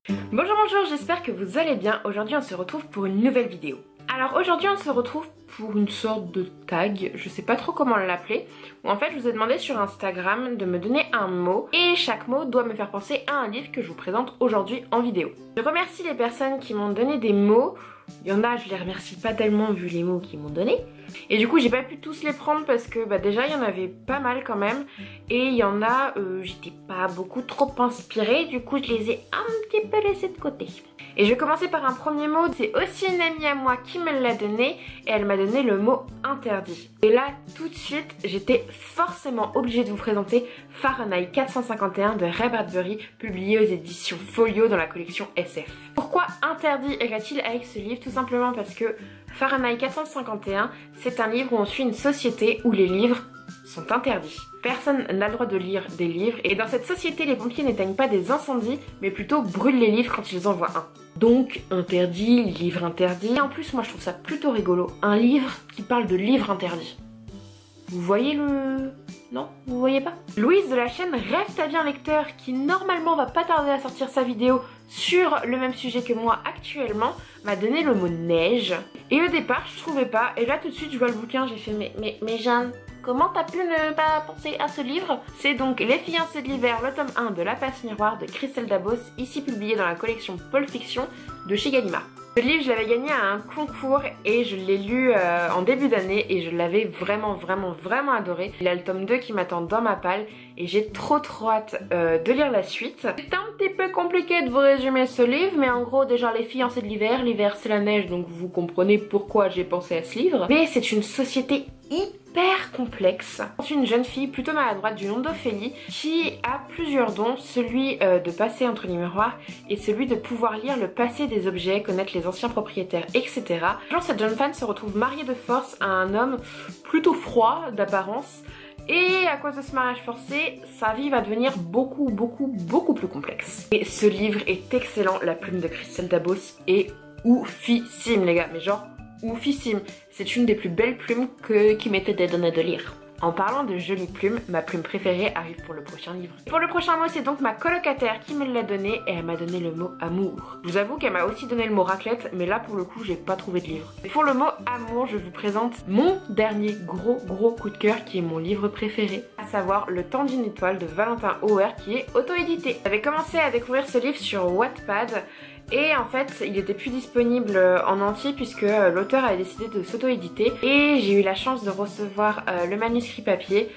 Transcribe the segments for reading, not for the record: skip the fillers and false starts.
Bonjour, j'espère que vous allez bien. Aujourd'hui on se retrouve pour une nouvelle vidéo. Alors aujourd'hui on se retrouve pour une sorte de tag, je sais pas trop comment l'appeler, où en fait je vous ai demandé sur Instagram de me donner un mot et chaque mot doit me faire penser à un livre que je vous présente aujourd'hui en vidéo. Je remercie les personnes qui m'ont donné des mots. Il y en a, je les remercie pas tellement vu les mots qu'ils m'ont donnés. Et du coup j'ai pas pu tous les prendre parce que déjà il y en avait pas mal quand même. Et il y en a, j'étais pas beaucoup trop inspirée, du coup je les ai un petit peu laissés de côté. Et je vais commencer par un premier mot, c'est aussi une amie à moi qui me l'a donné et elle m'a donné le mot interdit. Et là tout de suite j'étais forcément obligée de vous présenter Fahrenheit 451 de Ray Bradbury, publié aux éditions Folio dans la collection SF. Pourquoi interdit irait-il avec ce livre? Tout simplement parce que Fahrenheit 451, c'est un livre où on suit une société où les livres sont interdits. Personne n'a le droit de lire des livres et dans cette société, les pompiers n'éteignent pas des incendies mais plutôt brûlent les livres quand ils en voient un. Donc interdit, livre interdit. Et en plus, moi je trouve ça plutôt rigolo, un livre qui parle de livres interdits. Vous voyez le... Non, vous voyez pas? Louise de la chaîne Rêve ta vie un lecteur qui normalement va pas tarder à sortir sa vidéo sur le même sujet que moi actuellement m'a donné le mot neige. Et au départ je trouvais pas et là tout de suite je vois le bouquin, j'ai fait mais Jeanne, comment t'as pu ne pas penser à ce livre? C'est donc Les fiancés de l'hiver, le tome 1 de La Passe Miroir de Christelle Dabos, ici publié dans la collection Pulp Fiction de chez Gallimard. Ce livre, je l'avais gagné à un concours et je l'ai lu en début d'année et je l'avais vraiment adoré. Il y a le tome 2 qui m'attend dans ma palle et j'ai trop hâte de lire la suite. C'est un petit peu compliqué de vous résumer ce livre, mais en gros déjà les fiancés de l'hiver, l'hiver c'est la neige donc vous comprenez pourquoi j'ai pensé à ce livre. Mais c'est une société hyper complexe. C'est une jeune fille plutôt maladroite du nom d'Ophélie qui a plusieurs dons, celui de passer entre les miroirs et celui de pouvoir lire le passé des objets, connaître les anciens propriétaires, etc. Un jour, cette jeune femme se retrouve mariée de force à un homme plutôt froid d'apparence et à cause de ce mariage forcé, sa vie va devenir beaucoup plus complexe. Et ce livre est excellent, la plume de Christelle Dabos est oufissime les gars, mais genre oufissime. C'est une des plus belles plumes qui m'était donné de lire. En parlant de jolies plumes, ma plume préférée arrive pour le prochain livre. Pour le prochain mot, c'est donc ma colocataire qui me l'a donné et elle m'a donné le mot amour. Je vous avoue qu'elle m'a aussi donné le mot raclette, mais là pour le coup j'ai pas trouvé de livre. Pour le mot amour, je vous présente mon dernier gros coup de cœur qui est mon livre préféré, à savoir Le temps d'une étoile de Valentin Auer qui est auto-édité. J'avais commencé à découvrir ce livre sur Wattpad. Et en fait, il était plus disponible en entier puisque l'auteur avait décidé de s'auto-éditer. Et j'ai eu la chance de recevoir le manuscrit papier.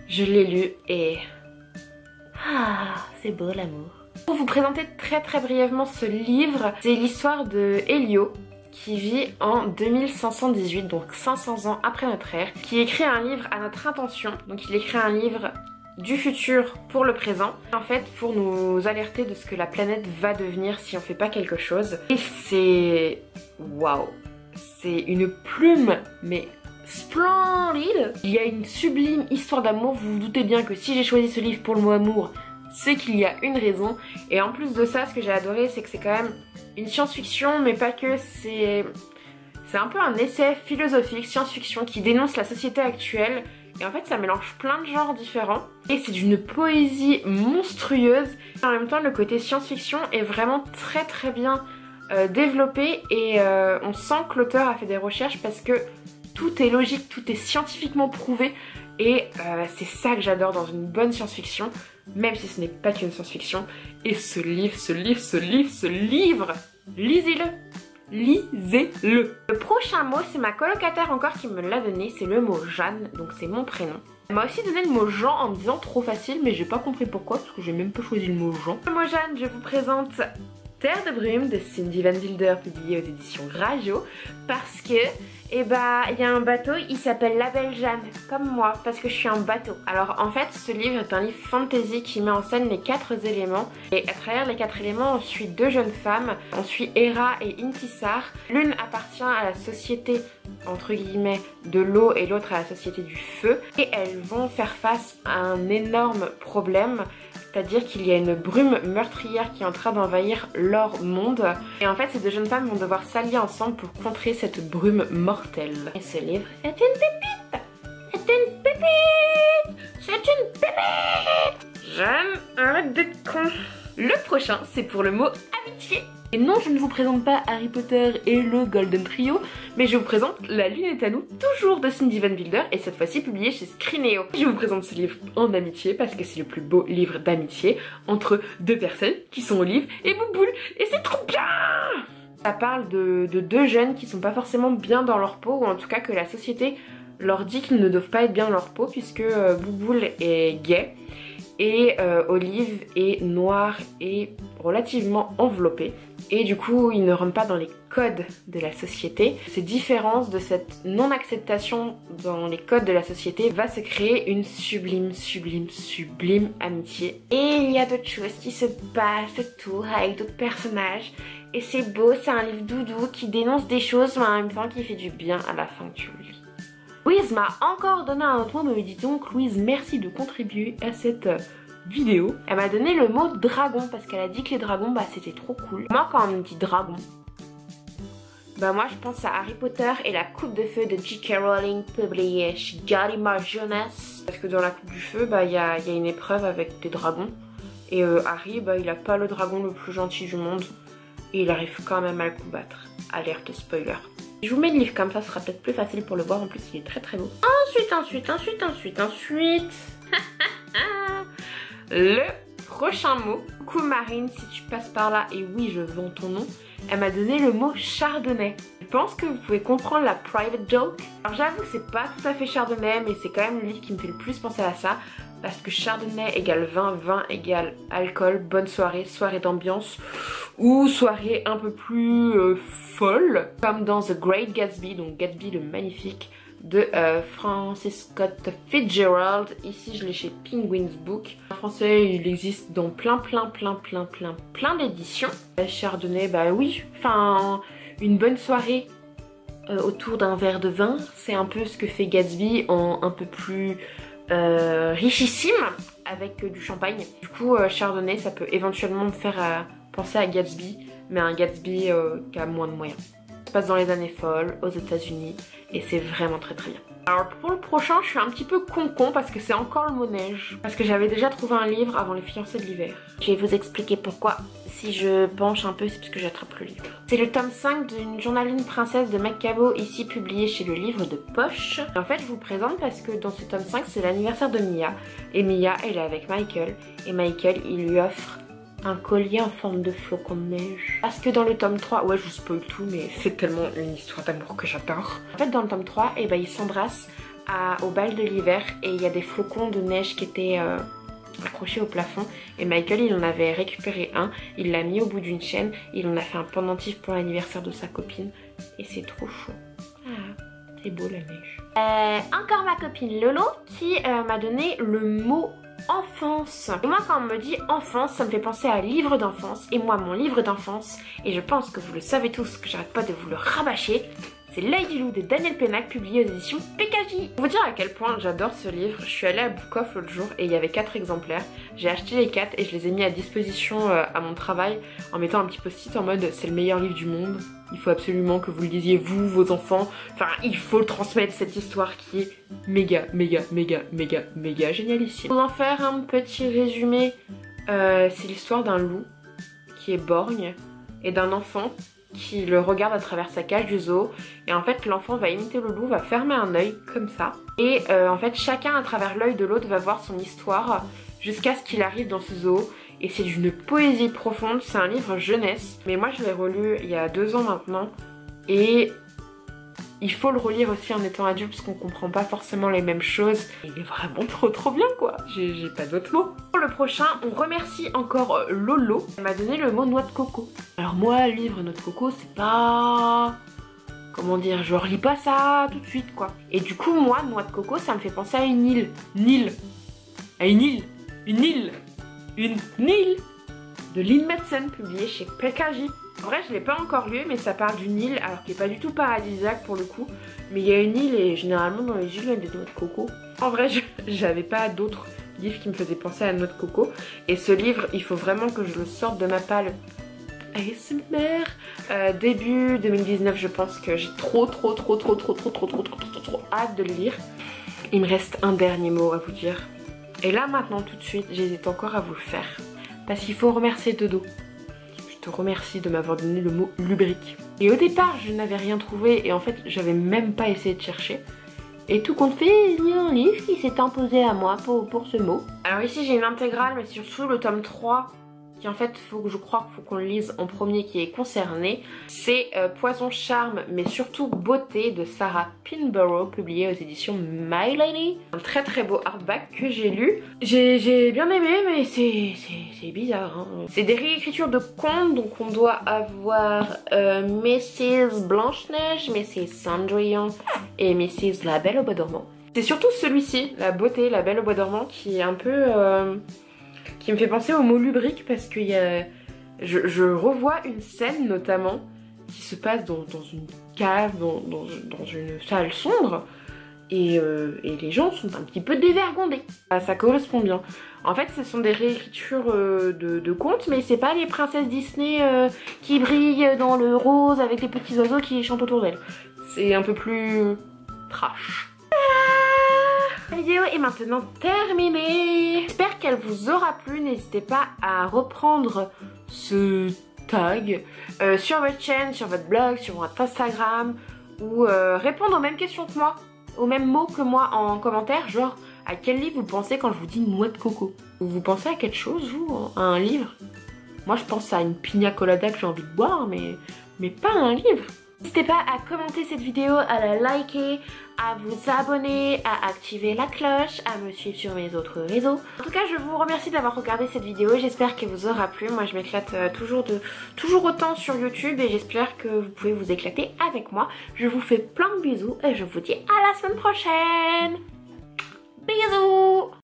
Je l'ai lu et... Ah, c'est beau l'amour. Pour vous présenter très brièvement ce livre, c'est l'histoire de Elio qui vit en 2518, donc 500 ans après notre ère, qui écrit un livre à notre intention. Donc il écrit un livre du futur pour le présent, en fait pour nous alerter de ce que la planète va devenir si on fait pas quelque chose. Et c'est... waouh, c'est une plume mais splendide. Il y a une sublime histoire d'amour, vous vous doutez bien que si j'ai choisi ce livre pour le mot amour, c'est qu'il y a une raison. Et en plus de ça, ce que j'ai adoré, c'est que c'est quand même une science-fiction, mais pas que, c'est un peu un essai philosophique, science-fiction, qui dénonce la société actuelle. Et en fait ça mélange plein de genres différents et c'est d'une poésie monstrueuse. En même temps le côté science-fiction est vraiment très bien développé et on sent que l'auteur a fait des recherches parce que tout est logique, tout est scientifiquement prouvé et c'est ça que j'adore dans une bonne science-fiction, même si ce n'est pas qu'une science-fiction. Et ce livre, lisez-le! Lisez-le. Le prochain mot, c'est ma colocataire encore qui me l'a donné, c'est le mot Jeanne, donc c'est mon prénom. Elle m'a aussi donné le mot Jean en me disant trop facile, mais j'ai pas compris pourquoi, parce que j'ai même pas choisi le mot Jean. Le mot Jeanne, je vous présente Terre de brume de Cindy Van Wilder, publié aux éditions Rajo, parce que il y a un bateau, il s'appelle La Belle Jeanne, comme moi, parce que je suis un bateau. Alors en fait, ce livre est un livre fantasy qui met en scène les 4 éléments. Et à travers les 4 éléments, on suit 2 jeunes femmes. On suit Hera et Intisar. L'une appartient à la société, entre guillemets, de l'eau et l'autre à la société du feu. Et elles vont faire face à un énorme problème. C'est-à-dire qu'il y a une brume meurtrière qui est en train d'envahir leur monde. Et en fait, ces 2 jeunes femmes vont devoir s'allier ensemble pour contrer cette brume mortelle. Et ce livre est une pépite! C'est une pépite! C'est une pépite! Jeanne, arrête d'être con! Le prochain, c'est pour le mot amitié. Et non, je ne vous présente pas Harry Potter et le Golden Trio, mais je vous présente La Lune est à nous, toujours de Cindy Van Wilder, et cette fois-ci publié chez Scrinéo. Je vous présente ce livre en amitié, parce que c'est le plus beau livre d'amitié entre deux personnes qui sont Olive et Bouboule, et c'est trop bien! Ça parle de deux jeunes qui sont pas forcément bien dans leur peau, ou en tout cas que la société leur dit qu'ils ne doivent pas être bien dans leur peau, puisque Bouboule est gay, et Olive est noire et relativement enveloppée. Et du coup, ils ne rentrent pas dans les codes de la société. Ces différences de cette non-acceptation dans les codes de la société va se créer une sublime amitié. Et il y a d'autres choses qui se passent autour avec d'autres personnages. Et c'est beau, c'est un livre doudou qui dénonce des choses, mais en même temps qui fait du bien à la fin que tu le lis. Louise m'a encore donné un autre mot, me dit donc Louise, merci de contribuer à cette vidéo. Elle m'a donné le mot dragon parce qu'elle a dit que les dragons, bah c'était trop cool. Moi quand on me dit dragon, bah moi je pense à Harry Potter et la coupe de feu de J.K. Rowling publiée chez Gallimard Jeunesse. Parce que dans la coupe du feu, bah il y a une épreuve avec des dragons. Et Harry, bah il a pas le dragon le plus gentil du monde. Et il arrive quand même à le combattre. Alerte spoiler. Je vous mets le livre comme ça, ce sera peut-être plus facile pour le voir. En plus il est très beau. Ensuite. Le prochain mot. Coucou Marine, si tu passes par là, et oui je vends ton nom. Elle m'a donné le mot chardonnay. Je pense que vous pouvez comprendre la private joke. Alors j'avoue que c'est pas tout à fait chardonnay, mais c'est quand même le livre qui me fait le plus penser à ça. Parce que chardonnay égale vin, vin égale alcool, bonne soirée, soirée d'ambiance. Ou soirée un peu plus folle. Comme dans The Great Gatsby, donc Gatsby le magnifique de Francis Scott Fitzgerald. Ici je l'ai chez Penguins Book. En français il existe dans plein d'éditions. Chardonnay, bah oui, enfin une bonne soirée autour d'un verre de vin. C'est un peu ce que fait Gatsby en un peu plus richissime avec du champagne. Du coup Chardonnay ça peut éventuellement me faire penser à Gatsby, mais un Gatsby qui a moins de moyens. Ça se passe dans les années folles aux États-Unis et c'est vraiment très bien. Alors pour le prochain je suis un petit peu con parce que c'est encore le mot neige. Parce que j'avais déjà trouvé un livre avant les fiancées de l'hiver. Je vais vous expliquer pourquoi. Si je penche un peu c'est parce que j'attrape le livre. C'est le tome 5 d'une journaline princesse de Meg Cabot, ici publié chez le livre de poche. Et en fait je vous le présente parce que dans ce tome 5 c'est l'anniversaire de Mia. Et Mia elle est avec Michael. Et Michael il lui offre un collier en forme de flocon de neige. Parce que dans le tome 3, ouais je vous spoil tout mais c'est tellement une histoire d'amour que j'adore. En fait dans le tome 3, eh ben, ils s'embrassent au bal de l'hiver et il y a des flocons de neige qui étaient accrochés au plafond. Et Michael il en avait récupéré un, il l'a mis au bout d'une chaîne, il en a fait un pendentif pour l'anniversaire de sa copine. Et c'est trop chaud. Ah, c'est beau la neige. Encore ma copine Lolo qui m'a donné le mot enfance. Et moi quand on me dit enfance ça me fait penser à livre d'enfance. Et moi mon livre d'enfance, et je pense que vous le savez tous que j'arrête pas de vous le rabâcher, c'est L'œil du loup de Daniel Pénac publié aux éditions PKJ. Pour vous dire à quel point j'adore ce livre, je suis allée à Book Off l'autre jour et il y avait 4 exemplaires. J'ai acheté les 4 et je les ai mis à disposition à mon travail en mettant un petit post-it en mode c'est le meilleur livre du monde. Il faut absolument que vous le lisiez vous, vos enfants. Enfin il faut le transmettre cette histoire qui est méga génialissime. Pour en faire un petit résumé, c'est l'histoire d'un loup qui est borgne et d'un enfant qui le regarde à travers sa cage du zoo. Et en fait l'enfant va imiter le loup, va fermer un œil comme ça. Et en fait chacun à travers l'œil de l'autre va voir son histoire jusqu'à ce qu'il arrive dans ce zoo. Et c'est d'une poésie profonde, c'est un livre jeunesse. Mais moi je l'ai relu il y a 2 ans maintenant. Et il faut le relire aussi en étant adulte parce qu'on comprend pas forcément les mêmes choses. Il est vraiment trop bien quoi, j'ai pas d'autres mots. Pour le prochain, on remercie encore Lolo. Elle m'a donné le mot noix de coco. Alors moi, le livre noix de coco, c'est pas... Comment dire, je relis pas ça tout de suite quoi. Et du coup moi, noix de coco, ça me fait penser à une île. À une île de Lynn Madsen, publié chez PKJ. En vrai je l'ai pas encore lu mais ça parle d'une île alors qui est pas du tout paradisiaque pour le coup. Mais il y a une île et généralement dans les îles il y a des noix de coco. En vrai j'avais pas d'autres livres qui me faisaient penser à la noix de coco. Et ce livre il faut vraiment que je le sorte de ma palle ASMR début 2019. Je pense que j'ai trop hâte de le lire. Il me reste un dernier mot à vous dire. Et là maintenant tout de suite j'hésite encore à vous le faire. Parce qu'il faut remercier Dodo. te remercie de m'avoir donné le mot lubrique. Et au départ, je n'avais rien trouvé et en fait, j'avais même pas essayé de chercher. Et tout compte fait, il y a un livre qui s'est imposé à moi pour ce mot. Alors ici, j'ai une intégrale, mais surtout le tome 3, qui en fait, je crois qu'il faut qu'on le lise en premier, qui est concerné. C'est Poison Charme, mais surtout Beauté de Sarah Pinborough, publié aux éditions My Lady. Un très très beau hardback que j'ai lu. J'ai bien aimé, mais c'est bizarre. Hein. C'est des réécritures de contes, donc on doit avoir Mrs. Blanche-Neige, Mrs. Cendrillon et Mrs. La Belle au Bois dormant. C'est surtout celui-ci, La Beauté, La Belle au Bois dormant, qui est un peu... qui me fait penser au mot lubrique parce que je revois une scène notamment qui se passe dans une cave, dans une salle sombre et les gens sont un petit peu dévergondés. Ça correspond bien. En fait, ce sont des réécritures de contes, mais c'est pas les princesses Disney qui brillent dans le rose avec les petits oiseaux qui chantent autour d'elles. C'est un peu plus trash. La vidéo est maintenant terminée. J'espère qu'elle vous aura plu. N'hésitez pas à reprendre ce tag sur votre chaîne, sur votre blog, sur votre Instagram ou répondre aux mêmes questions que moi, aux mêmes mots que moi en commentaire, genre à quel livre vous pensez quand je vous dis noix de coco. Vous pensez à quelque chose, vous, à un livre? Moi je pense à une pina colada que j'ai envie de boire, mais pas à un livre. N'hésitez pas à commenter cette vidéo, à la liker, à vous abonner, à activer la cloche, à me suivre sur mes autres réseaux. En tout cas, je vous remercie d'avoir regardé cette vidéo, j'espère qu'elle vous aura plu. Moi, je m'éclate toujours autant sur YouTube et j'espère que vous pouvez vous éclater avec moi. Je vous fais plein de bisous et je vous dis à la semaine prochaine.